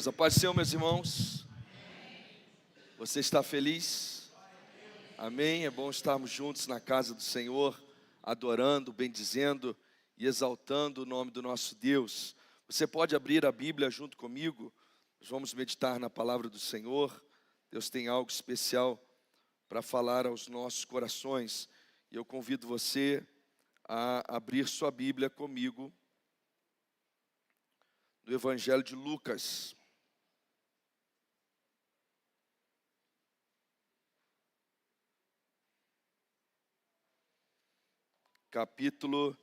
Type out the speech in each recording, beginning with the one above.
A paz do Senhor, meus irmãos. Você está feliz? Amém? É bom estarmos juntos na casa do Senhor, adorando, bendizendo e exaltando o nome do nosso Deus. Você pode abrir a Bíblia junto comigo? Nós vamos meditar na palavra do Senhor. Deus tem algo especial para falar aos nossos corações. E eu convido você a abrir sua Bíblia comigo no Evangelho de Lucas. Capítulo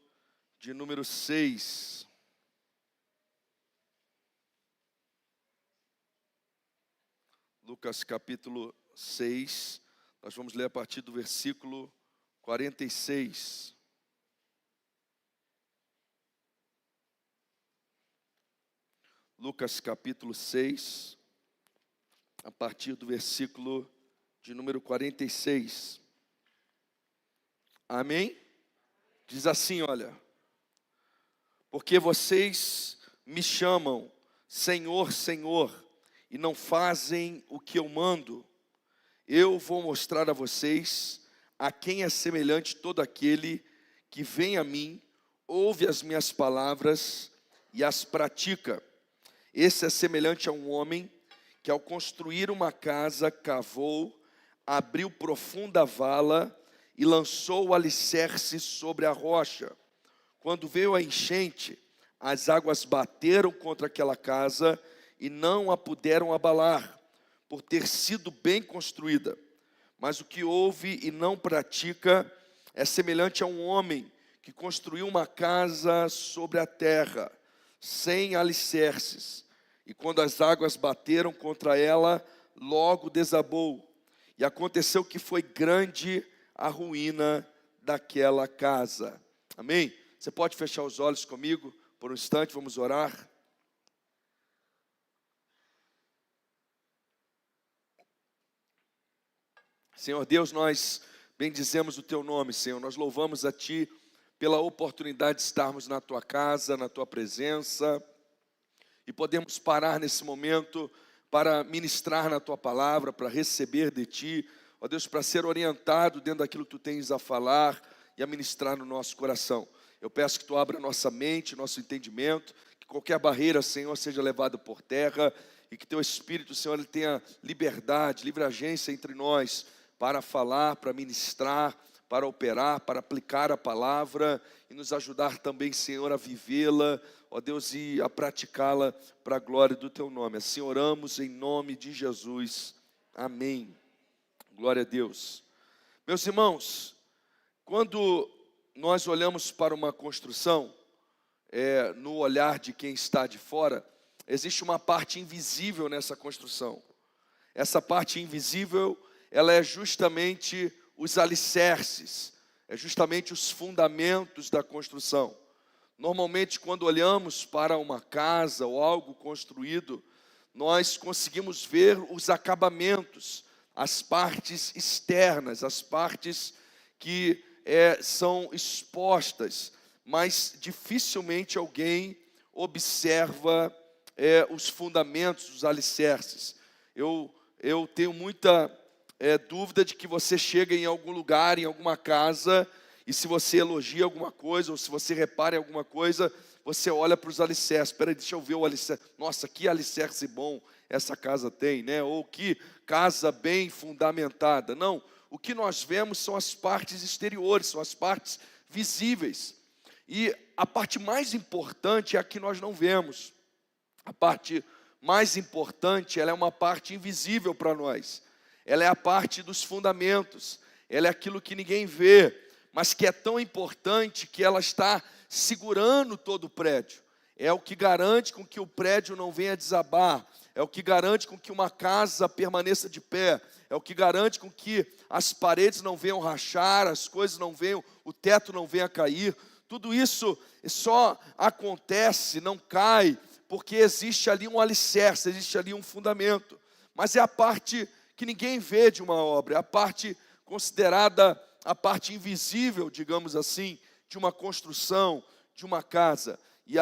de número 6. Lucas capítulo 6. Nós vamos ler a partir do versículo 46. Lucas capítulo 6, a partir do versículo de número 46. Amém? Diz assim, olha: porque vocês me chamam Senhor, Senhor, e não fazem o que eu mando, eu vou mostrar a vocês a quem é semelhante todo aquele que vem a mim, ouve as minhas palavras e as pratica. Esse é semelhante a um homem que, ao construir uma casa, cavou, abriu profunda vala e lançou o alicerce sobre a rocha. Quando veio a enchente, as águas bateram contra aquela casa e não a puderam abalar, por ter sido bem construída. Mas o que ouve e não pratica é semelhante a um homem que construiu uma casa sobre a terra, sem alicerces. E quando as águas bateram contra ela, logo desabou. E aconteceu que foi grande a ruína daquela casa. Amém? Você pode fechar os olhos comigo por um instante, vamos orar. Senhor Deus, nós bendizemos o Teu nome, Senhor. Nós louvamos a Ti pela oportunidade de estarmos na Tua casa, na Tua presença, e podemos parar nesse momento para ministrar na Tua palavra, para receber de Ti, ó Deus, para ser orientado dentro daquilo que Tu tens a falar e a ministrar no nosso coração. Eu peço que Tu abra nossa mente, nosso entendimento, que qualquer barreira, Senhor, seja levada por terra, e que Teu Espírito, Senhor, Ele tenha liberdade, livre agência entre nós, para falar, para ministrar, para operar, para aplicar a palavra, e nos ajudar também, Senhor, a vivê-la, ó Deus, e a praticá-la para a glória do Teu nome. Assim oramos em nome de Jesus. Amém. Glória a Deus. Meus irmãos, quando nós olhamos para uma construção, no olhar de quem está de fora, existe uma parte invisível nessa construção. Essa parte invisível, ela é justamente os alicerces, é justamente os fundamentos da construção. Normalmente, quando olhamos para uma casa ou algo construído, nós conseguimos ver os acabamentos, as partes externas, as partes que são expostas, mas dificilmente alguém observa os fundamentos, os alicerces. Eu tenho muita dúvida de que você chega em algum lugar, em alguma casa, e se você elogia alguma coisa, ou se você repara em alguma coisa, você olha para os alicerces. Espera aí, deixa eu ver o alicerce. Nossa, que alicerce bom essa casa tem, né? Ou que casa bem fundamentada. Não, o que nós vemos são as partes exteriores, são as partes visíveis. E a parte mais importante é a que nós não vemos. A parte mais importante, ela é uma parte invisível para nós. Ela é a parte dos fundamentos. Ela é aquilo que ninguém vê, mas que é tão importante que ela está segurando todo o prédio. É o que garante com que o prédio não venha desabar. É o que garante com que uma casa permaneça de pé. É o que garante com que as paredes não venham rachar, as coisas não venham, o teto não venha cair. Tudo isso só acontece, não cai, porque existe ali um alicerce, existe ali um fundamento. Mas é a parte que ninguém vê de uma obra, é a parte considerada a parte invisível, digamos assim, de uma construção, de uma casa. E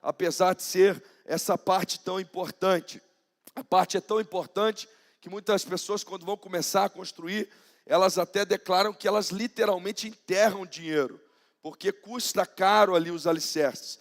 apesar de ser essa parte tão importante, A parte é tão importante que muitas pessoas, quando vão começar a construir, elas até declaram que elas literalmente enterram dinheiro, porque custa caro ali os alicerces.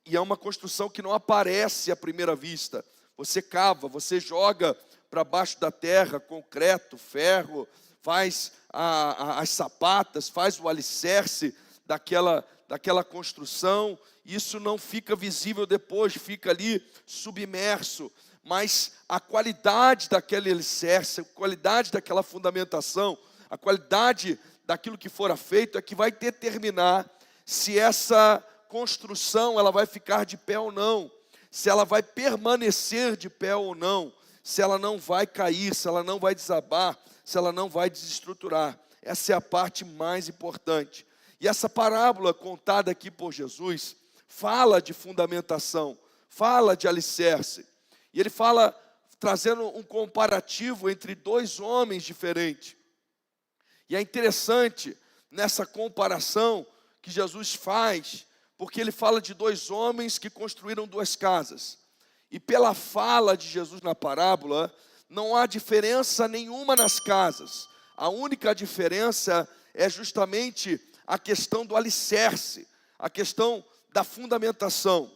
E é uma construção que não aparece à primeira vista. Você cava, você joga para baixo da terra concreto, ferro, faz as sapatas, faz o alicerce daquela construção. Isso não fica visível depois, fica ali submerso. Mas a qualidade daquele alicerce, a qualidade daquela fundamentação, a qualidade daquilo que fora feito é que vai determinar se essa construção ela vai ficar de pé ou não, se ela vai permanecer de pé ou não, se ela não vai cair, se ela não vai desabar, se ela não vai desestruturar. Essa é a parte mais importante. E essa parábola contada aqui por Jesus fala de fundamentação, fala de alicerce. E ele fala, trazendo um comparativo entre dois homens diferentes. E é interessante nessa comparação que Jesus faz, porque ele fala de dois homens que construíram duas casas. E pela fala de Jesus na parábola, não há diferença nenhuma nas casas. A única diferença é justamente a questão do alicerce, a questão da fundamentação.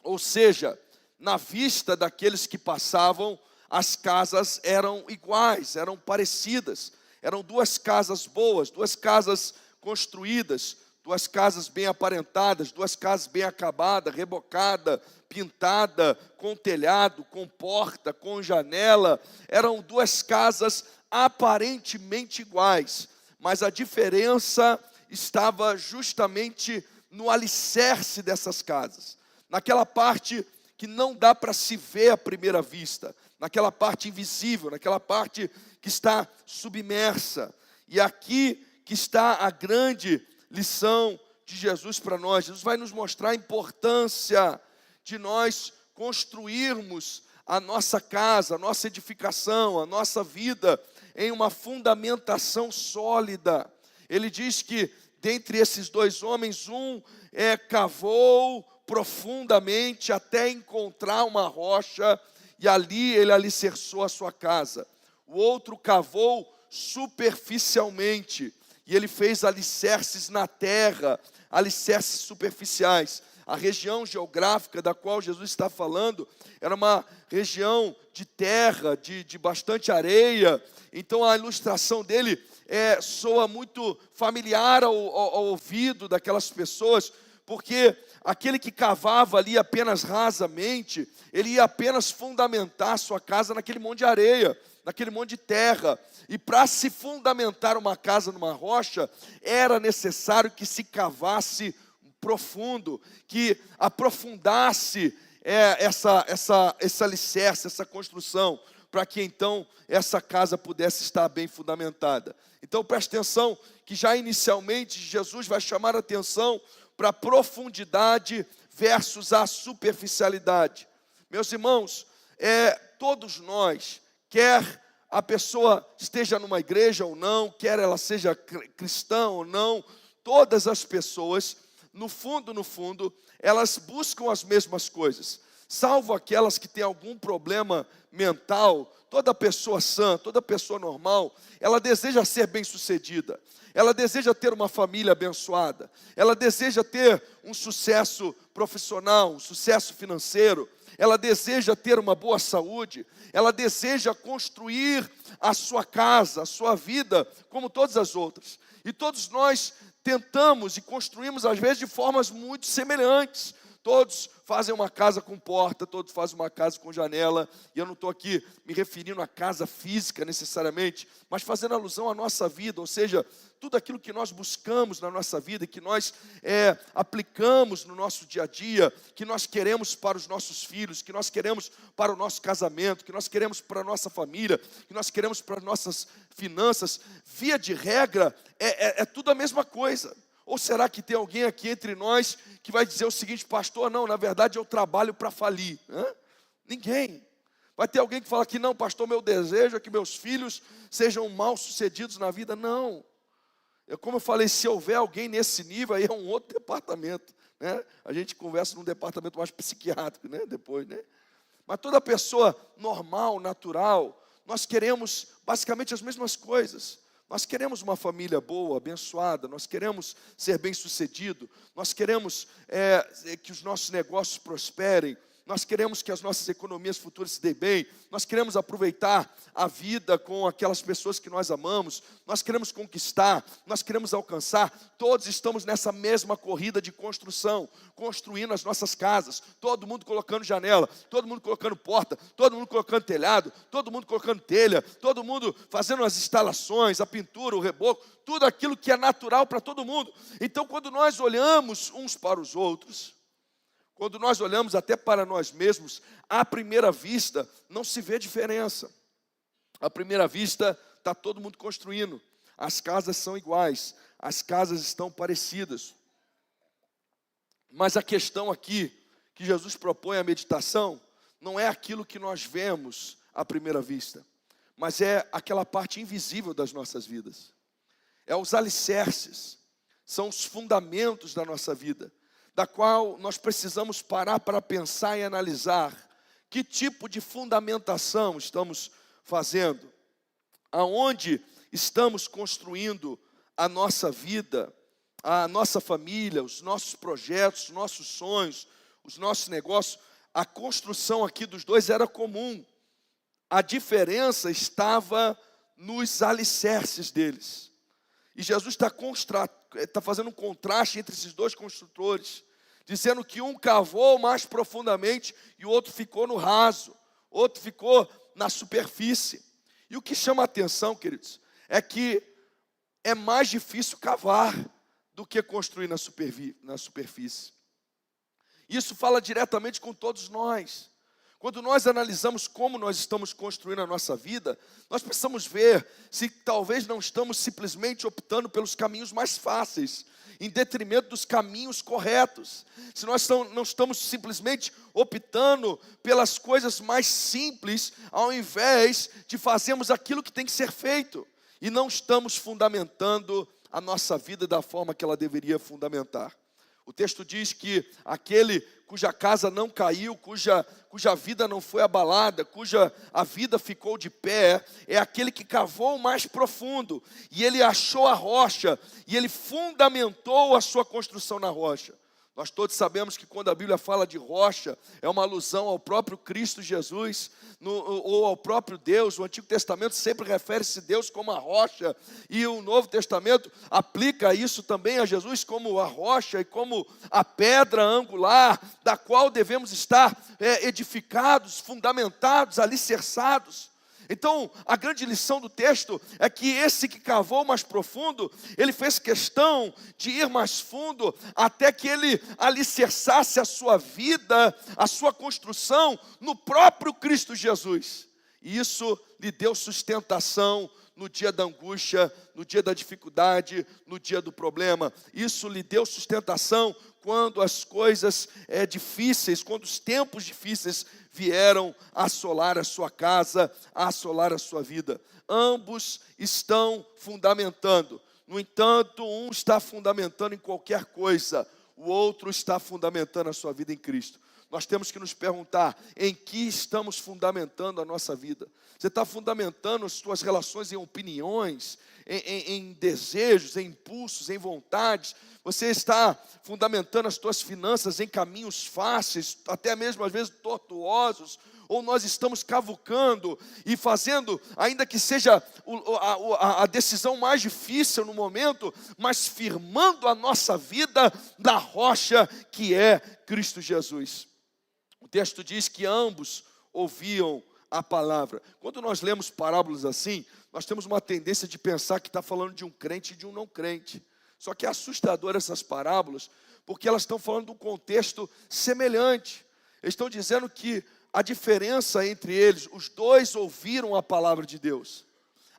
Ou seja, na vista daqueles que passavam, as casas eram iguais, eram parecidas. Eram duas casas boas, duas casas construídas, duas casas bem aparentadas, duas casas bem acabadas, rebocada, pintada, com telhado, com porta, com janela. Eram duas casas aparentemente iguais, mas a diferença estava justamente no alicerce dessas casas, naquela parte que não dá para se ver à primeira vista, naquela parte invisível, naquela parte que está submersa. E aqui que está a grande lição de Jesus para nós. Jesus vai nos mostrar a importância de nós construirmos a nossa casa, a nossa edificação, a nossa vida em uma fundamentação sólida. Ele diz que dentre esses dois homens, um cavou profundamente até encontrar uma rocha e ali ele alicerçou a sua casa. O outro cavou superficialmente e ele fez alicerces na terra, alicerces superficiais. A região geográfica da qual Jesus está falando era uma região de terra, de bastante areia. Então a ilustração dele soa muito familiar ao ouvido daquelas pessoas, porque aquele que cavava ali apenas rasamente, ele ia apenas fundamentar sua casa naquele monte de areia, naquele monte de terra. E para se fundamentar uma casa numa rocha, era necessário que se cavasse profundo, que aprofundasse esse alicerce, essa construção, para que então essa casa pudesse estar bem fundamentada. Então preste atenção que já inicialmente Jesus vai chamar a atenção para a profundidade versus a superficialidade. Meus irmãos, todos nós, quer a pessoa esteja numa igreja ou não, quer ela seja cristã ou não, todas as pessoas, no fundo, elas buscam as mesmas coisas, salvo aquelas que têm algum problema mental. Toda pessoa sã, toda pessoa normal, ela deseja ser bem-sucedida, ela deseja ter uma família abençoada, ela deseja ter um sucesso profissional, um sucesso financeiro, ela deseja ter uma boa saúde, ela deseja construir a sua casa, a sua vida, como todas as outras. E todos nós tentamos e construímos, às vezes, de formas muito semelhantes. Todos fazem uma casa com porta, todos fazem uma casa com janela, e eu não estou aqui me referindo à casa física necessariamente, mas fazendo alusão à nossa vida, ou seja, tudo aquilo que nós buscamos na nossa vida, que nós aplicamos no nosso dia a dia, que nós queremos para os nossos filhos, que nós queremos para o nosso casamento, que nós queremos para a nossa família, que nós queremos para as nossas finanças, via de regra, é tudo a mesma coisa. Ou será que tem alguém aqui entre nós que vai dizer o seguinte: pastor, não, na verdade eu trabalho para falir? Ninguém. Vai ter alguém que fala que não, pastor, meu desejo é que meus filhos sejam mal-sucedidos na vida. Não. Como eu falei, se houver alguém nesse nível, aí é um outro departamento, né? A gente conversa num departamento mais psiquiátrico, né? Depois, né? mas toda pessoa normal, natural, nós queremos basicamente as mesmas coisas. Nós queremos uma família boa, abençoada, nós queremos ser bem-sucedido, nós queremos que os nossos negócios prosperem, nós queremos que as nossas economias futuras se dêem bem, nós queremos aproveitar a vida com aquelas pessoas que nós amamos, nós queremos conquistar, nós queremos alcançar. Todos estamos nessa mesma corrida de construção, construindo as nossas casas, todo mundo colocando janela, todo mundo colocando porta, todo mundo colocando telhado, todo mundo colocando telha, todo mundo fazendo as instalações, a pintura, o reboco, tudo aquilo que é natural para todo mundo. Então, quando nós olhamos uns para os outros, quando nós olhamos até para nós mesmos, à primeira vista não se vê diferença. À primeira vista está todo mundo construindo, as casas são iguais, as casas estão parecidas. Mas a questão aqui que Jesus propõe à meditação não é aquilo que nós vemos à primeira vista, mas é aquela parte invisível das nossas vidas. É os alicerces, são os fundamentos da nossa vida, da qual nós precisamos parar para pensar e analisar que tipo de fundamentação estamos fazendo, aonde estamos construindo a nossa vida, a nossa família, os nossos projetos, os nossos sonhos, os nossos negócios. A construção aqui dos dois era comum, a diferença estava nos alicerces deles. E Jesus está fazendo um contraste entre esses dois construtores, dizendo que um cavou mais profundamente e o outro ficou no raso, outro ficou na superfície. E o que chama a atenção, queridos, é que é mais difícil cavar do que construir na superfície. Isso fala diretamente com todos nós. Quando nós analisamos como nós estamos construindo a nossa vida, nós precisamos ver se talvez não estamos simplesmente optando pelos caminhos mais fáceis, em detrimento dos caminhos corretos. Se nós não estamos simplesmente optando pelas coisas mais simples, ao invés de fazermos aquilo que tem que ser feito, e não estamos fundamentando a nossa vida da forma que ela deveria fundamentar. O texto diz que aquele cuja casa não caiu, cuja vida não foi abalada, cuja a vida ficou de pé, é aquele que cavou mais profundo, e ele achou a rocha, e ele fundamentou a sua construção na rocha. Nós todos sabemos que quando a Bíblia fala de rocha, é uma alusão ao próprio Cristo Jesus, ou ao próprio Deus. O Antigo Testamento sempre refere-se a Deus como a rocha, e o Novo Testamento aplica isso também a Jesus como a rocha e como a pedra angular, da qual devemos estar edificados, fundamentados, alicerçados. Então, a grande lição do texto é que esse que cavou mais profundo, ele fez questão de ir mais fundo, até que ele alicerçasse a sua vida, a sua construção, no próprio Cristo Jesus. E isso lhe deu sustentação no dia da angústia, no dia da dificuldade, no dia do problema. Isso lhe deu sustentação quando as coisas difíceis, quando os tempos difíceis vieram assolar a sua casa, assolar a sua vida. Ambos estão fundamentando. No entanto, um está fundamentando em qualquer coisa, o outro está fundamentando a sua vida em Cristo. Nós temos que nos perguntar, em que estamos fundamentando a nossa vida? Você está fundamentando as suas relações em opiniões, em desejos, em impulsos, em vontades? Você está fundamentando as suas finanças em caminhos fáceis, até mesmo às vezes tortuosos? Ou nós estamos cavucando e fazendo, ainda que seja a decisão mais difícil no momento, mas firmando a nossa vida na rocha que é Cristo Jesus? O texto diz que ambos ouviam a palavra. Quando nós lemos parábolas assim, nós temos uma tendência de pensar que está falando de um crente e de um não crente. Só que é assustador essas parábolas, porque elas estão falando de um contexto semelhante. Eles estão dizendo que a diferença entre eles, os dois ouviram a palavra de Deus.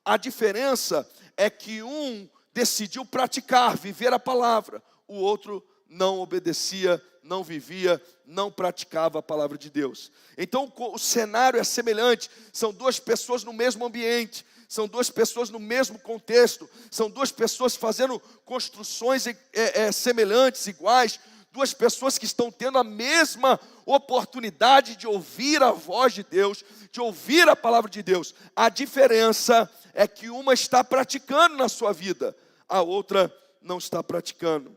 A diferença é que um decidiu praticar, viver a palavra, o outro não obedecia, não vivia, não praticava a palavra de Deus. Então o cenário é semelhante, são duas pessoas no mesmo ambiente, são duas pessoas no mesmo contexto, são duas pessoas fazendo construções semelhantes, iguais, duas pessoas que estão tendo a mesma oportunidade de ouvir a voz de Deus, de ouvir a palavra de Deus. A diferença é que uma está praticando na sua vida, a outra não está praticando.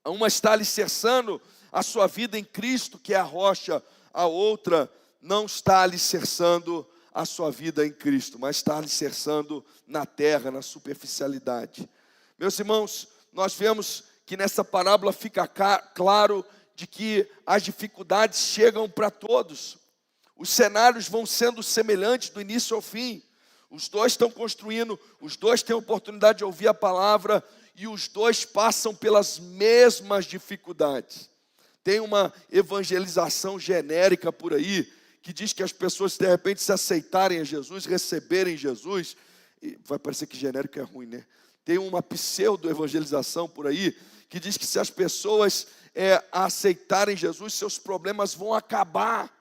Uma está alicerçando a sua vida em Cristo, que é a rocha, a outra não está alicerçando a sua vida em Cristo, mas está alicerçando na terra, na superficialidade. Meus irmãos, nós vemos que nessa parábola fica claro de que as dificuldades chegam para todos. Os cenários vão sendo semelhantes do início ao fim. Os dois estão construindo, os dois têm a oportunidade de ouvir a palavra e os dois passam pelas mesmas dificuldades. Tem uma evangelização genérica por aí, que diz que as pessoas, de repente, se aceitarem a Jesus, receberem Jesus, e vai parecer que genérico é ruim, né? Tem uma pseudo-evangelização por aí, que diz que se as pessoas aceitarem Jesus, seus problemas vão acabar,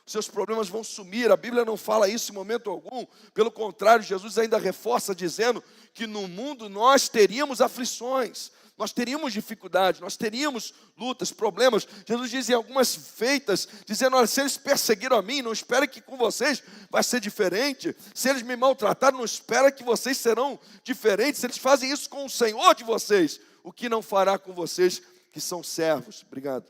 seus problemas vão sumir. A Bíblia não fala isso em momento algum, pelo contrário, Jesus ainda reforça dizendo que no mundo nós teríamos aflições, nós teríamos dificuldades, nós teríamos lutas, problemas. Jesus diz em algumas feitas, dizendo, olha, se eles perseguiram a mim, não espera que com vocês vai ser diferente. Se eles me maltrataram, não espera que vocês serão diferentes. Se eles fazem isso com o Senhor de vocês, o que não fará com vocês que são servos? Obrigado.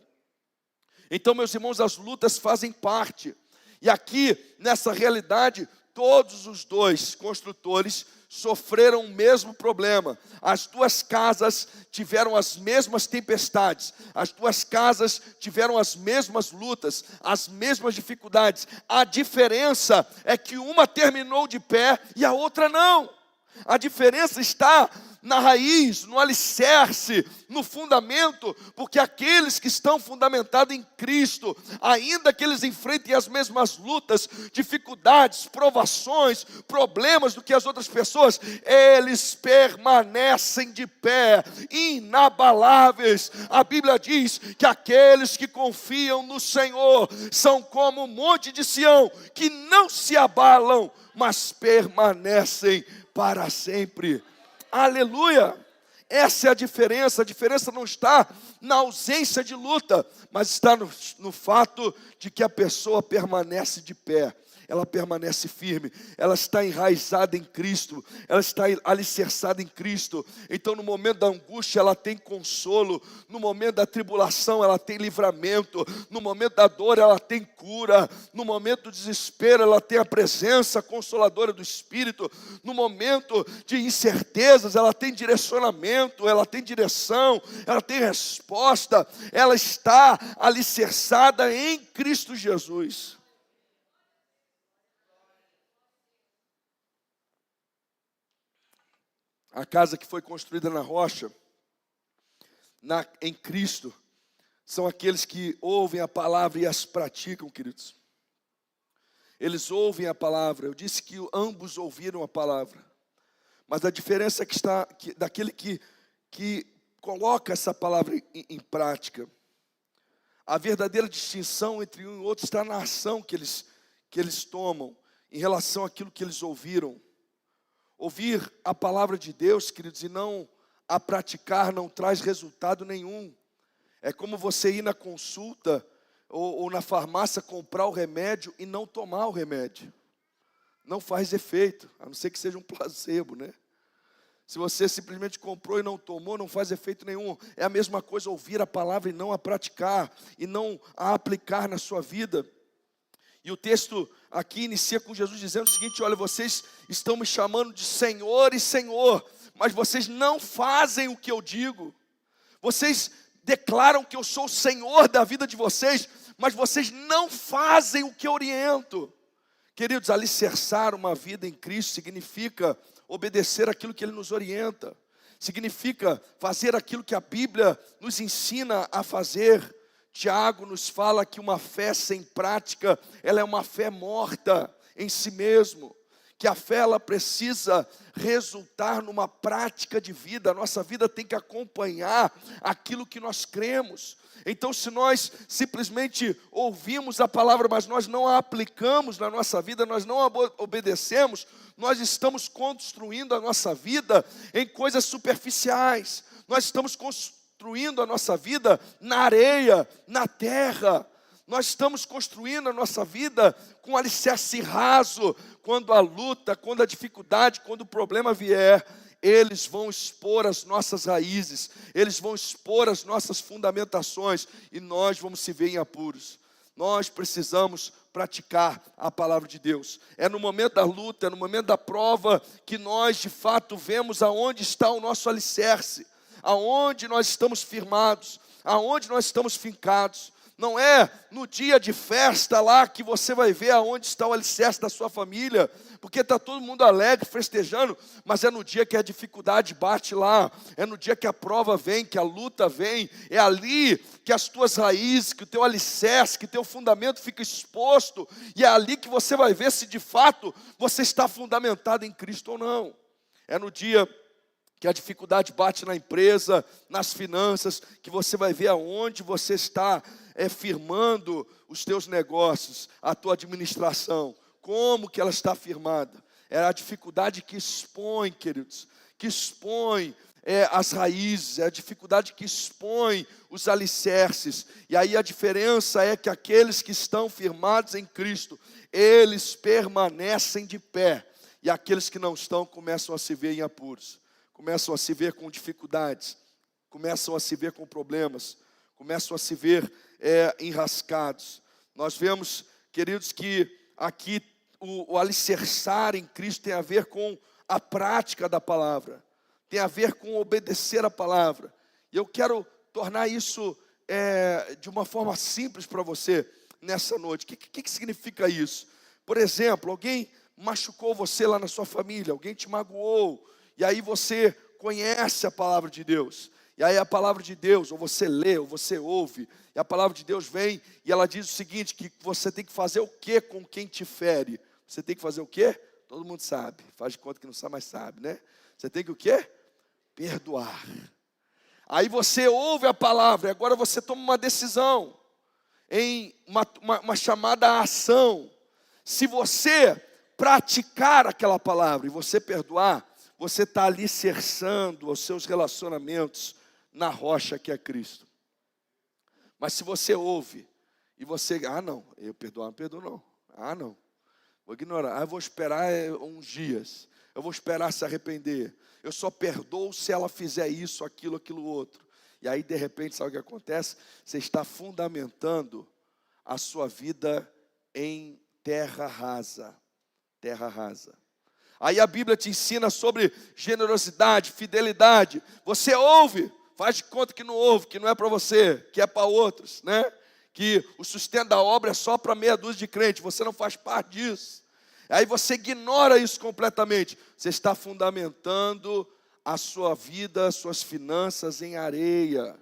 Então, meus irmãos, as lutas fazem parte. E aqui, nessa realidade, todos os dois construtores sofreram o mesmo problema. As duas casas tiveram as mesmas tempestades. As duas casas tiveram as mesmas lutas, as mesmas dificuldades. A diferença é que uma terminou de pé e a outra não. A diferença está na raiz, no alicerce, no fundamento, porque aqueles que estão fundamentados em Cristo, ainda que eles enfrentem as mesmas lutas, dificuldades, provações, problemas do que as outras pessoas, eles permanecem de pé, inabaláveis. A Bíblia diz que aqueles que confiam no Senhor são como o monte de Sião, que não se abalam, mas permanecem para sempre. Aleluia! Essa é a diferença não está na ausência de luta, mas está no fato de que a pessoa permanece de pé, ela permanece firme, ela está enraizada em Cristo, ela está alicerçada em Cristo. Então no momento da angústia ela tem consolo, no momento da tribulação ela tem livramento, no momento da dor ela tem cura, no momento do desespero ela tem a presença consoladora do Espírito, no momento de incertezas ela tem direcionamento, ela tem direção, ela tem resposta, ela está alicerçada em Cristo Jesus. A casa que foi construída na rocha, em Cristo, são aqueles que ouvem a palavra e as praticam, queridos. Eles ouvem a palavra. Eu disse que ambos ouviram a palavra. Mas a diferença é que está daquele que coloca essa palavra em prática. A verdadeira distinção entre um e outro está na ação que eles tomam em relação àquilo que eles ouviram. Ouvir a palavra de Deus, queridos, e não a praticar não traz resultado nenhum. É como você ir na consulta ou na farmácia comprar o remédio e não tomar o remédio. Não faz efeito, a não ser que seja um placebo, né? Se você simplesmente comprou e não tomou, não faz efeito nenhum. É a mesma coisa ouvir a palavra e não a praticar, e não a aplicar na sua vida. E o texto aqui inicia com Jesus dizendo o seguinte, olha, vocês estão me chamando de Senhor e Senhor, mas vocês não fazem o que eu digo. Vocês declaram que eu sou o Senhor da vida de vocês, mas vocês não fazem o que eu oriento. Queridos, alicerçar uma vida em Cristo significa obedecer aquilo que Ele nos orienta. Significa fazer aquilo que a Bíblia nos ensina a fazer. Tiago nos fala que uma fé sem prática, ela é uma fé morta em si mesmo. Que a fé, ela precisa resultar numa prática de vida. A nossa vida tem que acompanhar aquilo que nós cremos. Então, se nós simplesmente ouvimos a palavra, mas nós não a aplicamos na nossa vida, nós não a obedecemos, nós estamos construindo a nossa vida em coisas superficiais. Nós estamos construindo a nossa vida na areia, na terra. Nós estamos construindo a nossa vida com alicerce raso. Quando a luta, quando a dificuldade, quando o problema vier, eles vão expor as nossas raízes, eles vão expor as nossas fundamentações e nós vamos se ver em apuros. Nós precisamos praticar a palavra de Deus. É no momento da luta, é no momento da prova que nós de fato vemos aonde está o nosso alicerce, aonde nós estamos firmados, aonde nós estamos fincados. Não é no dia de festa lá que você vai ver aonde está o alicerce da sua família, porque está todo mundo alegre, festejando, mas é no dia que a dificuldade bate lá, é no dia que a prova vem, que a luta vem, é ali que as tuas raízes, que o teu alicerce, que o teu fundamento fica exposto, e é ali que você vai ver se de fato você está fundamentado em Cristo ou não. É no dia que a dificuldade bate na empresa, nas finanças, que você vai ver aonde você está firmando os teus negócios, a tua administração, como que ela está firmada. É a dificuldade que expõe, queridos, que expõe as raízes, é a dificuldade que expõe os alicerces. E aí a diferença é que aqueles que estão firmados em Cristo, eles permanecem de pé, e aqueles que não estão começam a se ver em apuros, começam a se ver com dificuldades, começam a se ver com problemas, começam a se ver enrascados. Nós vemos, queridos, que aqui o alicerçar em Cristo tem a ver com a prática da palavra, tem a ver com obedecer a palavra. E eu quero tornar isso de uma forma simples para você nessa noite. O que significa isso? Por exemplo, alguém machucou você lá na sua família, alguém te magoou, e aí você conhece a palavra de Deus. E aí a palavra de Deus, ou você lê, ou você ouve, e a palavra de Deus vem, e ela diz o seguinte, que você tem que fazer o que com quem te fere? Você tem que fazer o quê? Todo mundo sabe, faz de conta que não sabe, mas sabe, né? Você tem que o quê? Perdoar. Aí você ouve a palavra, e agora você toma uma decisão, em uma chamada ação. Se você praticar aquela palavra, e você perdoar, você está alicerçando os seus relacionamentos na rocha que é Cristo. Mas se você ouve, e você, não, eu perdoar não perdoo não, não, vou ignorar, eu vou esperar uns dias, eu vou esperar se arrepender, eu só perdoo se ela fizer isso, aquilo outro. E aí de repente, sabe o que acontece? Você está fundamentando a sua vida em terra rasa, terra rasa. Aí a Bíblia te ensina sobre generosidade, fidelidade. Você ouve, faz de conta que não ouve, que não é para você, que é para outros, né? Que o sustento da obra é só para meia dúzia de crentes, você não faz parte disso. Aí você ignora isso completamente. Você está fundamentando a sua vida, as suas finanças em areia.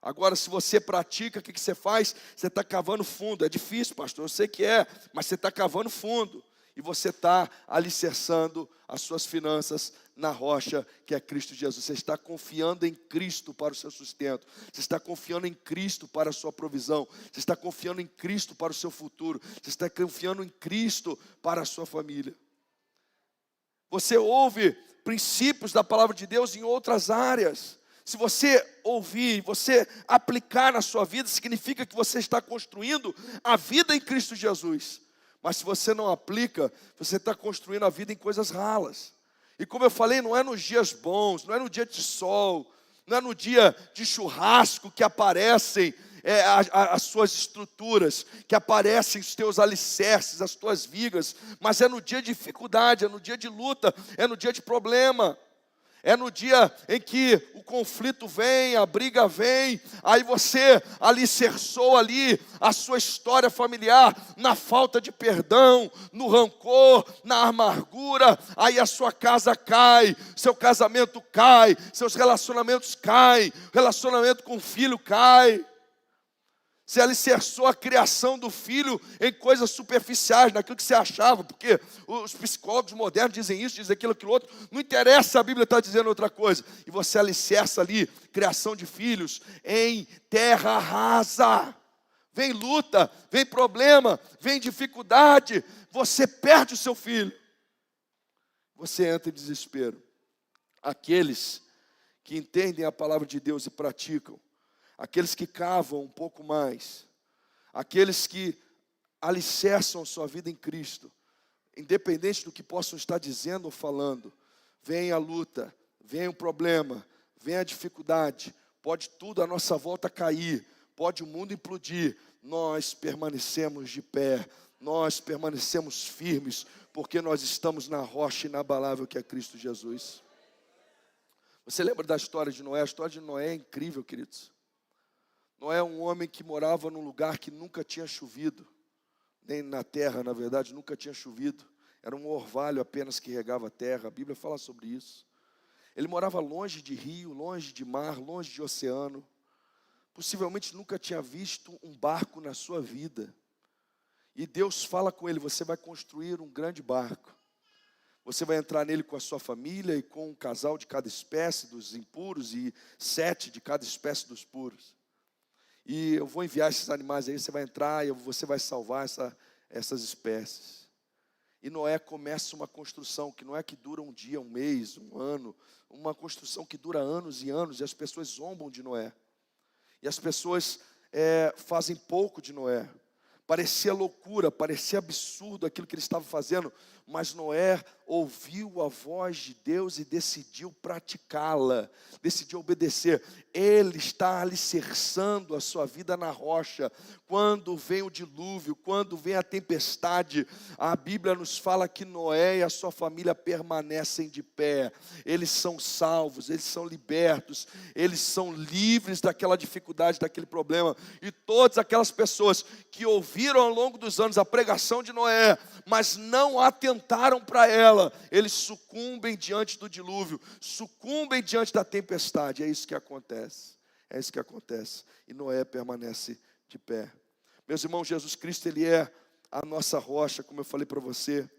Agora, se você pratica, o que você faz? Você está cavando fundo. É difícil, pastor, eu sei que é, mas você está cavando fundo. E você está alicerçando as suas finanças na rocha que é Cristo Jesus. Você está confiando em Cristo para o seu sustento. Você está confiando em Cristo para a sua provisão. Você está confiando em Cristo para o seu futuro. Você está confiando em Cristo para a sua família. Você ouve princípios da palavra de Deus em outras áreas. Se você ouvir, você aplicar na sua vida, significa que você está construindo a vida em Cristo Jesus. Mas se você não aplica, você está construindo a vida em coisas ralas. E como eu falei, não é nos dias bons, não é no dia de sol, não é no dia de churrasco que aparecem as suas estruturas, que aparecem os teus alicerces, as tuas vigas, mas é no dia de dificuldade, é no dia de luta, é no dia de problema. É no dia em que o conflito vem, a briga vem, aí você alicerçou ali a sua história familiar na falta de perdão, no rancor, na amargura, aí a sua casa cai, seu casamento cai, seus relacionamentos caem, relacionamento com o filho cai. Você alicerçou a criação do filho em coisas superficiais, naquilo que você achava, porque os psicólogos modernos dizem isso, dizem aquilo outro. Não interessa, a Bíblia está dizendo outra coisa. E você alicerça ali, criação de filhos, em terra rasa. Vem luta, vem problema, vem dificuldade. Você perde o seu filho. Você entra em desespero. Aqueles que entendem a palavra de Deus e praticam, aqueles que cavam um pouco mais, aqueles que alicerçam sua vida em Cristo, independente do que possam estar dizendo ou falando, vem a luta, vem o problema, vem a dificuldade, pode tudo à nossa volta cair, pode o mundo implodir, nós permanecemos de pé, nós permanecemos firmes, porque nós estamos na rocha inabalável que é Cristo Jesus. Você lembra da história de Noé? A história de Noé é incrível, queridos. Noé é um homem que morava num lugar que nunca tinha chovido, nem na terra, na verdade, nunca tinha chovido. Era um orvalho apenas que regava a terra, a Bíblia fala sobre isso. Ele morava longe de rio, longe de mar, longe de oceano. Possivelmente nunca tinha visto um barco na sua vida. E Deus fala com ele, você vai construir um grande barco. Você vai entrar nele com a sua família e com um casal de cada espécie dos impuros e 7 de cada espécie dos puros. E eu vou enviar esses animais aí, você vai entrar e você vai salvar essas espécies. E Noé começa uma construção que não é que dura um dia, um mês, um ano, uma construção que dura anos e anos, e as pessoas zombam de Noé. E as pessoas fazem pouco de Noé. Parecia loucura, parecia absurdo aquilo que ele estava fazendo, mas Noé ouviu a voz de Deus e decidiu praticá-la, decidiu obedecer. Ele está alicerçando a sua vida na rocha. Quando vem o dilúvio, quando vem a tempestade, a Bíblia nos fala que Noé e a sua família permanecem de pé. Eles são salvos, eles são libertos, eles são livres daquela dificuldade, daquele problema. E todas aquelas pessoas que ouviram ao longo dos anos a pregação de Noé, mas não atentaram para ela, eles sucumbem diante do dilúvio, sucumbem diante da tempestade. É isso que acontece, é isso que acontece. E Noé permanece de pé. Meus irmãos, Jesus Cristo, Ele é a nossa rocha, como eu falei para você.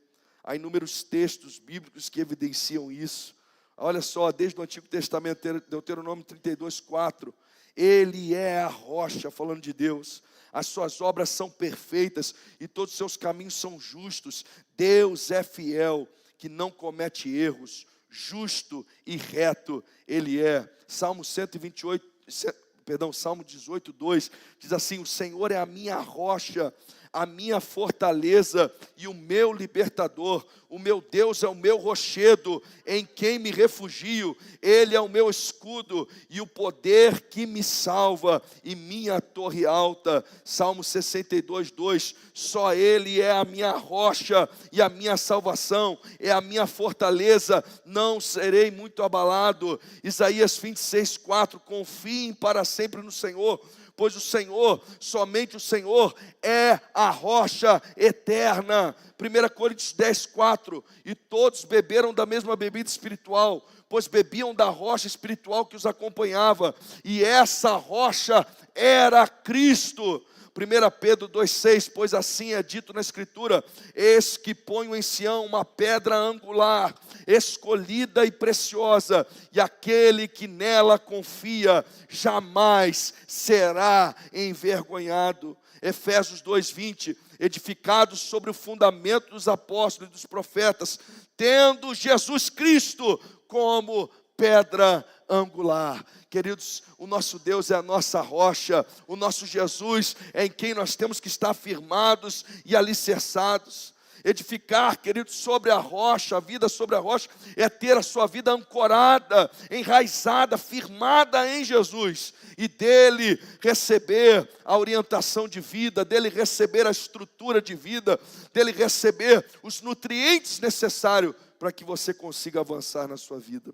Há inúmeros textos bíblicos que evidenciam isso. Olha só, desde o Antigo Testamento, Deuteronômio 32:4, Ele é a rocha, falando de Deus. As suas obras são perfeitas e todos os seus caminhos são justos. Deus é fiel, que não comete erros, justo e reto Ele é. Salmo 18:2 diz assim: o Senhor é a minha rocha, a minha fortaleza e o meu libertador. O meu Deus é o meu rochedo, em quem me refugio. Ele é o meu escudo e o poder que me salva e minha torre alta. Salmo 62:2, só Ele é a minha rocha e a minha salvação, é a minha fortaleza, não serei muito abalado. Isaías 26:4, confiem para sempre no Senhor, pois o Senhor, somente o Senhor, é a rocha eterna. 1 Coríntios 10:4, e todos beberam da mesma bebida espiritual, pois bebiam da rocha espiritual que os acompanhava, e essa rocha era Cristo. 1 Pedro 2,6, pois assim é dito na Escritura: eis que ponho em Sião uma pedra angular, escolhida e preciosa, e aquele que nela confia jamais será envergonhado. Efésios 2,20, edificados sobre o fundamento dos apóstolos e dos profetas, tendo Jesus Cristo como pedra angular. Queridos, o nosso Deus é a nossa rocha, o nosso Jesus é em quem nós temos que estar firmados e alicerçados. Edificar, queridos, sobre a rocha, a vida sobre a rocha, é ter a sua vida ancorada, enraizada, firmada em Jesus, e dele receber a orientação de vida, dele receber a estrutura de vida, dele receber os nutrientes necessários para que você consiga avançar na sua vida.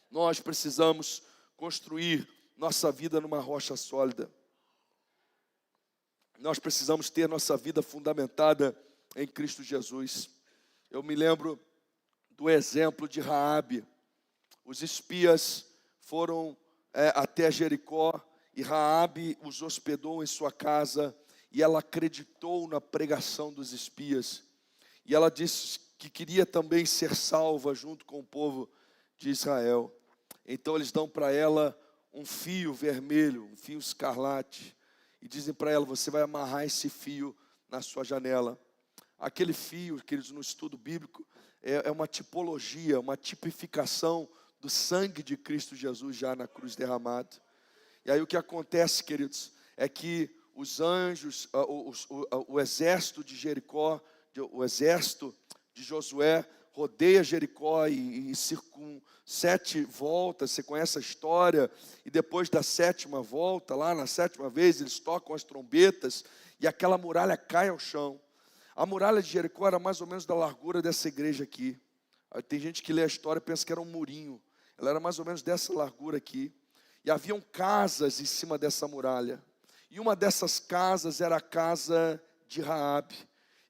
Nós precisamos construir nossa vida numa rocha sólida. Nós precisamos ter nossa vida fundamentada em Cristo Jesus. Eu me lembro do exemplo de Raabe. Os espias foram até Jericó e Raabe os hospedou em sua casa e ela acreditou na pregação dos espias. E ela disse que queria também ser salva junto com o povo de Israel. Então eles dão para ela um fio vermelho, um fio escarlate, e dizem para ela: você vai amarrar esse fio na sua janela. Aquele fio, queridos, no estudo bíblico, é uma tipologia, uma tipificação do sangue de Cristo Jesus já na cruz derramado. E aí o que acontece, queridos, é que os anjos, o exército de Jericó, o exército de Josué rodeia Jericó e 7 voltas, você conhece a história, e depois da 7ª volta, lá na 7ª vez, eles tocam as trombetas, e aquela muralha cai ao chão. A muralha de Jericó era mais ou menos da largura dessa igreja aqui. Tem gente que lê a história e pensa que era um murinho. Ela era mais ou menos dessa largura aqui. E haviam casas em cima dessa muralha. E uma dessas casas era a casa de Raabe.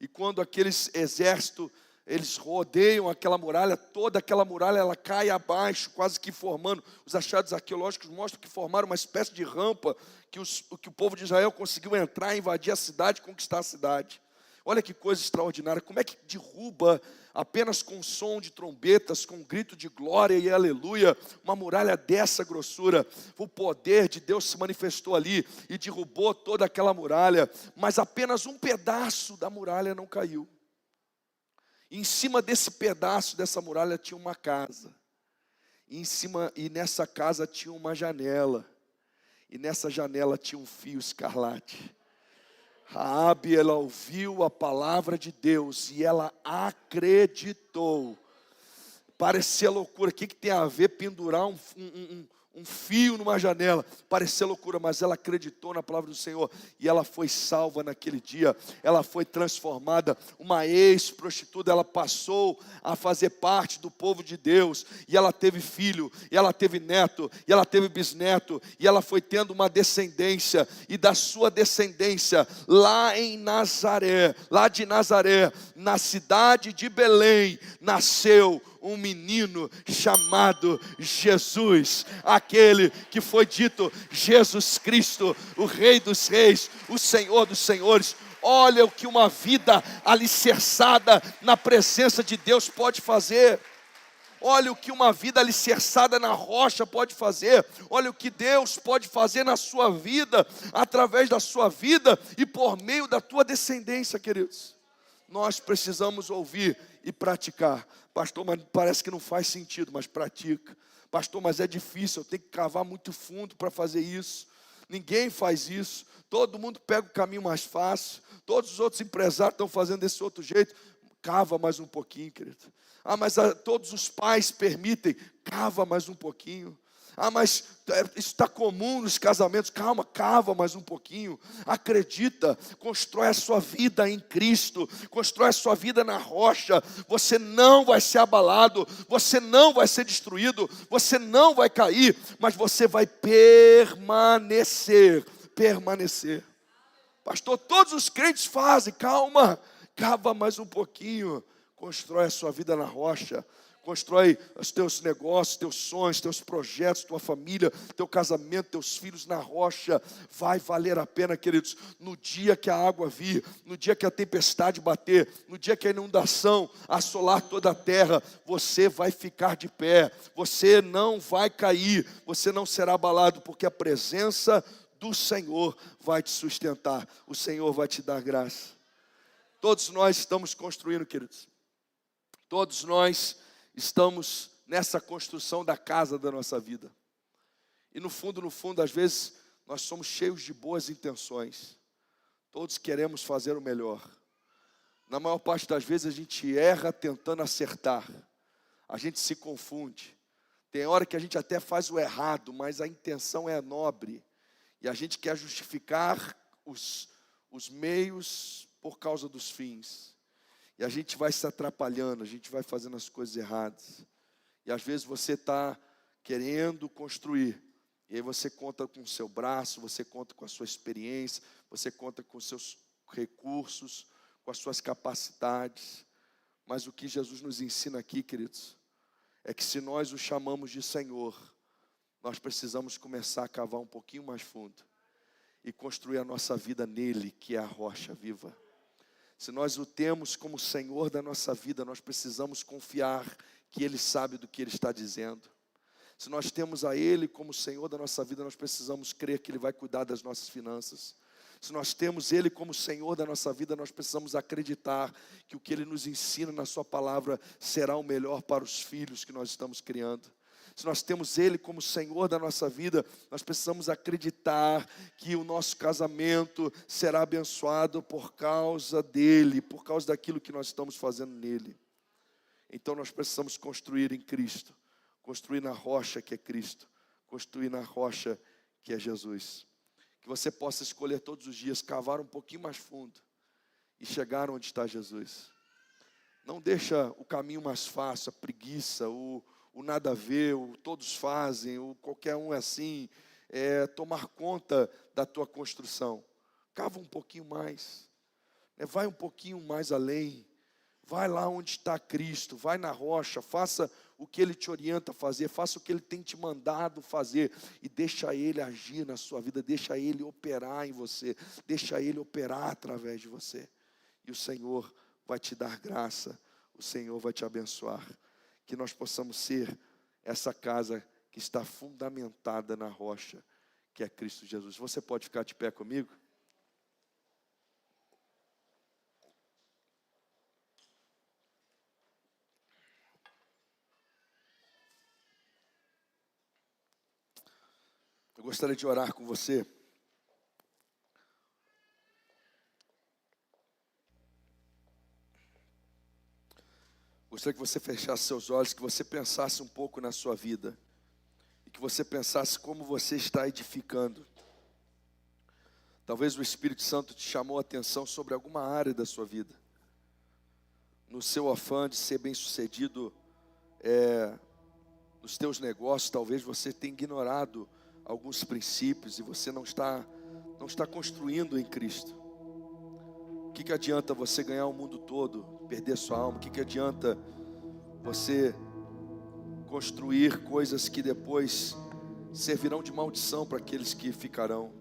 E quando aqueles exércitos, eles rodeiam aquela muralha, toda aquela muralha ela cai abaixo, quase que formando. Os achados arqueológicos mostram que formaram uma espécie de rampa que o povo de Israel conseguiu entrar, invadir a cidade, conquistar a cidade. Olha que coisa extraordinária, como é que derruba apenas com som de trombetas, com grito de glória e aleluia, uma muralha dessa grossura. O poder de Deus se manifestou ali e derrubou toda aquela muralha, mas apenas um pedaço da muralha não caiu. E em cima desse pedaço dessa muralha tinha uma casa, e nessa casa tinha uma janela, e nessa janela tinha um fio escarlate. Raabe, ela ouviu a palavra de Deus e ela acreditou. Parecia loucura. O que tem a ver pendurar um fio numa janela? Parecia loucura, mas ela acreditou na palavra do Senhor e ela foi salva naquele dia. Ela foi transformada. Uma ex-prostituta, ela passou a fazer parte do povo de Deus, e ela teve filho, e ela teve neto, e ela teve bisneto, e ela foi tendo uma descendência, e da sua descendência, lá em Nazaré, lá de Nazaré, na cidade de Belém, nasceu um menino chamado Jesus, aquele que foi dito Jesus Cristo, o Rei dos Reis, o Senhor dos Senhores. Olha o que uma vida alicerçada na presença de Deus pode fazer. Olha o que uma vida alicerçada na rocha pode fazer. Olha o que Deus pode fazer na sua vida, através da sua vida e por meio da tua descendência, queridos. Nós precisamos ouvir e praticar. Pastor, mas parece que não faz sentido, mas pratica. Pastor, mas é difícil, eu tenho que cavar muito fundo para fazer isso. Ninguém faz isso. Todo mundo pega o caminho mais fácil. Todos os outros empresários estão fazendo desse outro jeito. Cava mais um pouquinho, querido. Mas todos os pais permitem. Cava mais um pouquinho. Mas isso está comum nos casamentos. Calma, cava mais um pouquinho. Acredita, constrói a sua vida em Cristo. Constrói a sua vida na rocha. Você não vai ser abalado. Você não vai ser destruído. Você não vai cair. Mas você vai permanecer. Permanecer. Pastor, todos os crentes fazem. Calma, cava mais um pouquinho. Constrói a sua vida na rocha. Constrói os teus negócios, teus sonhos, teus projetos, tua família, teu casamento, teus filhos na rocha. Vai valer a pena, queridos. No dia que a água vir, no dia que a tempestade bater, no dia que a inundação assolar toda a terra, você vai ficar de pé. Você não vai cair, você não será abalado, porque a presença do Senhor vai te sustentar. O Senhor vai te dar graça. Todos nós estamos construindo, queridos. Todos nós estamos nessa construção da casa da nossa vida. E no fundo, às vezes, nós somos cheios de boas intenções. Todos queremos fazer o melhor. Na maior parte das vezes a gente erra tentando acertar. A gente se confunde. Tem hora que a gente até faz o errado, mas a intenção é nobre. E a gente quer justificar os meios por causa dos fins. E a gente vai se atrapalhando, a gente vai fazendo as coisas erradas. E às vezes você está querendo construir. E aí você conta com o seu braço, você conta com a sua experiência, você conta com os seus recursos, com as suas capacidades. Mas o que Jesus nos ensina aqui, queridos, é que se nós o chamamos de Senhor, nós precisamos começar a cavar um pouquinho mais fundo e construir a nossa vida nele, que é a rocha viva. Se nós o temos como Senhor da nossa vida, nós precisamos confiar que Ele sabe do que Ele está dizendo. Se nós temos a Ele como Senhor da nossa vida, nós precisamos crer que Ele vai cuidar das nossas finanças. Se nós temos Ele como Senhor da nossa vida, nós precisamos acreditar que o que Ele nos ensina na sua palavra será o melhor para os filhos que nós estamos criando. se nós temos Ele como Senhor da nossa vida, nós precisamos acreditar que o nosso casamento será abençoado por causa dEle, por causa daquilo que nós estamos fazendo nele. Então nós precisamos construir em Cristo, construir na rocha que é Cristo, construir na rocha que é Jesus. Que você possa escolher todos os dias, cavar um pouquinho mais fundo e chegar onde está Jesus. Não deixa o caminho mais fácil, a preguiça, o nada a ver, o todos fazem, o qualquer um é assim, tomar conta da tua construção. Cava um pouquinho mais, vai um pouquinho mais além, vai lá onde está Cristo, vai na rocha, faça o que Ele te orienta a fazer, faça o que Ele tem te mandado fazer e deixa Ele agir na sua vida, deixa Ele operar em você, deixa Ele operar através de você. E o Senhor vai te dar graça, o Senhor vai te abençoar. Que nós possamos ser essa casa que está fundamentada na rocha, que é Cristo Jesus. Você pode ficar de pé comigo? Eu gostaria de orar com você. Gostaria que você fechasse seus olhos, que você pensasse um pouco na sua vida. E que você pensasse como você está edificando. Talvez o Espírito Santo te chamou a atenção sobre alguma área da sua vida. No seu afã de ser bem-sucedido nos teus negócios, talvez você tenha ignorado alguns princípios e você não está construindo em Cristo. O que adianta você ganhar o mundo todo, perder sua alma? O que adianta você construir coisas que depois servirão de maldição para aqueles que ficarão?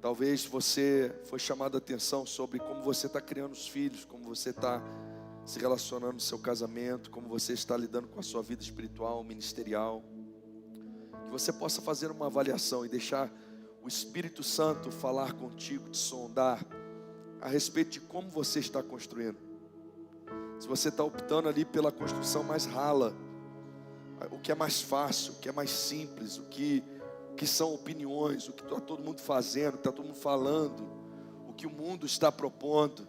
Talvez você foi chamado a atenção sobre como você está criando os filhos, como você está se relacionando no seu casamento, como você está lidando com a sua vida espiritual, ministerial. Que você possa fazer uma avaliação e deixar o Espírito Santo falar contigo, te sondar a respeito de como você está construindo. Se você está optando ali pela construção mais rala, o que é mais fácil, o que é mais simples, o que são opiniões, o que está todo mundo fazendo, o que está todo mundo falando, o que o mundo está propondo.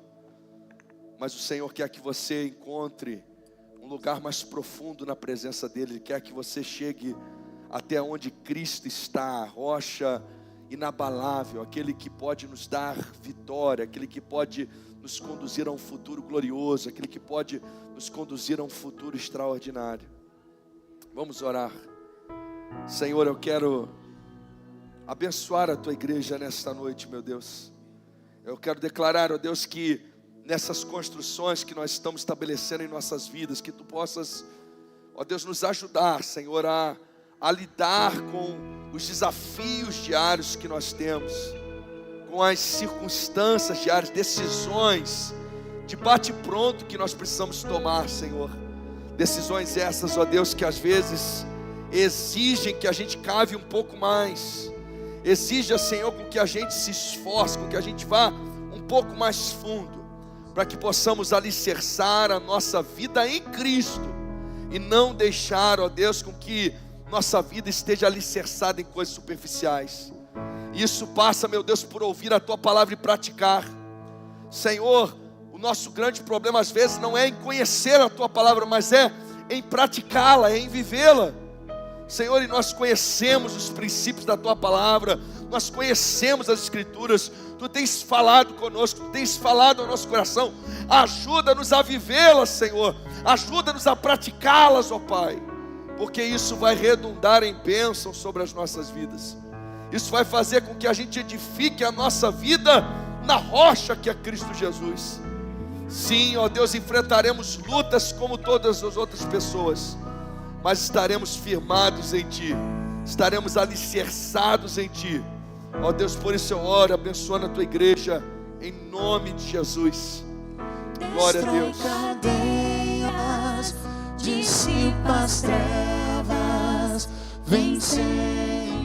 Mas o Senhor quer que você encontre um lugar mais profundo na presença dEle. Ele quer que você chegue até onde Cristo está, a rocha inabalável, aquele que pode nos dar vitória, aquele que pode nos conduzir a um futuro glorioso, aquele que pode nos conduzir a um futuro extraordinário. Vamos orar. Senhor, eu quero abençoar a Tua igreja nesta noite, meu Deus. Eu quero declarar, ó Deus, que nessas construções que nós estamos estabelecendo em nossas vidas, que Tu possas, ó Deus, nos ajudar, Senhor, a lidar com os desafios diários que nós temos, com as circunstâncias diárias, decisões de bate-pronto que nós precisamos tomar, Senhor. Decisões essas, ó Deus, que às vezes exigem que a gente cave um pouco mais, exija, Senhor, com que a gente se esforce, com que a gente vá um pouco mais fundo, para que possamos alicerçar a nossa vida em Cristo e não deixar, ó Deus, com que nossa vida esteja alicerçada em coisas superficiais. Isso passa, meu Deus, por ouvir a Tua palavra e praticar. Senhor, o nosso grande problema às vezes não é em conhecer a Tua palavra, mas é em praticá-la, é em vivê-la. Senhor, e nós conhecemos os princípios da Tua palavra, nós conhecemos as Escrituras, Tu tens falado conosco, Tu tens falado ao nosso coração. Ajuda-nos a vivê-las, Senhor, ajuda-nos a praticá-las, ó Pai, porque isso vai redundar em bênção sobre as nossas vidas. Isso vai fazer com que a gente edifique a nossa vida na rocha que é Cristo Jesus. Sim, ó Deus, enfrentaremos lutas como todas as outras pessoas, mas estaremos firmados em Ti, estaremos alicerçados em Ti. Ó Deus, por isso eu oro, abençoando a Tua igreja, em nome de Jesus. Glória a Deus. Dissipa as trevas, vem Senhor.